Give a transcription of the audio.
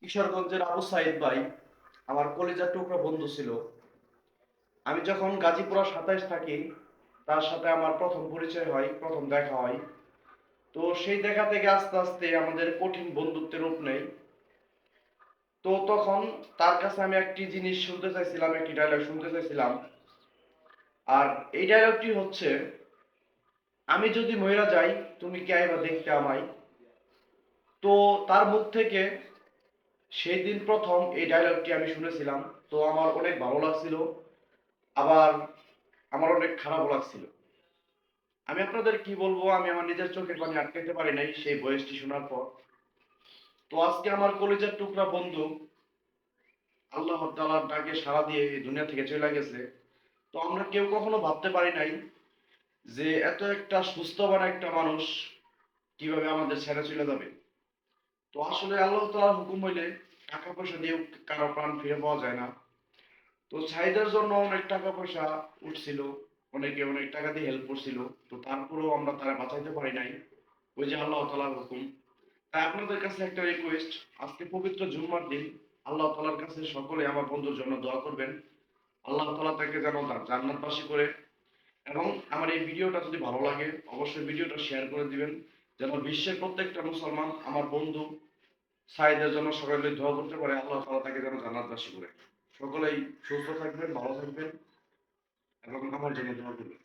কিশোরগঞ্জের আবু সাইদ ভাই আমার কলিজার টুকরা বন্ধু ছিল। আমি যখন গাজীপুরা ২৭ থাকি, তার সাথে আমার প্রথম পরিচয় হয়, প্রথম দেখা হয়। তো সেই দেখা থেকে আস্তে আস্তে আমাদের কঠিন বন্ধুত্বের রূপ নেয়। তো তখন তার কাছে আমি একটি জিনিস শুনতে চাইছিলাম, একটি ডায়লগ শুনতে চাইছিলাম। আর এই ডায়লগটি হচ্ছে, আমি যদি মইরা যাই তুমি কে আইবা দেখতে আমায়। তো তার মুখ থেকে সেই দিন প্রথম এই ডায়লগটি আমি শুনেছিলাম। তো আমার অনেক ভালো লাগছিল, আবার আমার অনেক খারাপও লাগছিল। আমি আপনাদের কি বলবো, আমি আমার নিজের চোখের পানি আটকাইতে পারি নাই সেই ভয়েসটি শোনার পর। তো আজকে আমার কলেজের টুকরা বন্ধু আল্লাহ তাআলার ডাকে সাড়া দিয়ে এই দুনিয়া থেকে চলে গেছে। তো আমরা কেউ কখনো ভাবতে পারি নাই যে এত একটা সুস্থবান একটা মানুষ কিভাবে আমাদের ছেড়ে চলে যাবে। তো আসলে আল্লাহ তাআলার হুকুম হইলে টাকা পয়সা দিয়েও কারো প্রাণ ফিরে পাওয়া যায় না। তো সাইদের জন্য অনেক টাকা পয়সা উঠছিল, অনেকে অনেক টাকা দিয়ে হেল্প করছিল। তো তারপরেও আমরা তারা বাঁচাইতে পারি নাই, ওই যে আল্লাহ তাআলার হুকুম। তাই আপনাদের কাছে একটা রিকোয়েস্ট, আজকে পবিত্র জুম্মার দিন, আল্লাহ তাআলার কাছে সকলে আমার বন্ধুর জন্য দোয়া করবেন। আল্লাহ তাআলা তাকে যেন তার জান্নাতবাসী করে। এবং আমার এই ভিডিওটা যদি ভালো লাগে অবশ্যই ভিডিওটা শেয়ার করে দিবেন, যেন বিশ্বের প্রত্যেকটা মুসলমান আমার বন্ধু সাইদের জন্য সকলে দোয়া করতে পারে, আল্লাহ তাআলা তাকে যেন জান্নাতবাসী করে। সকলেই সুস্থ থাকবেন, ভালো থাকবেন এবং আমার জন্য দোয়া করবেন।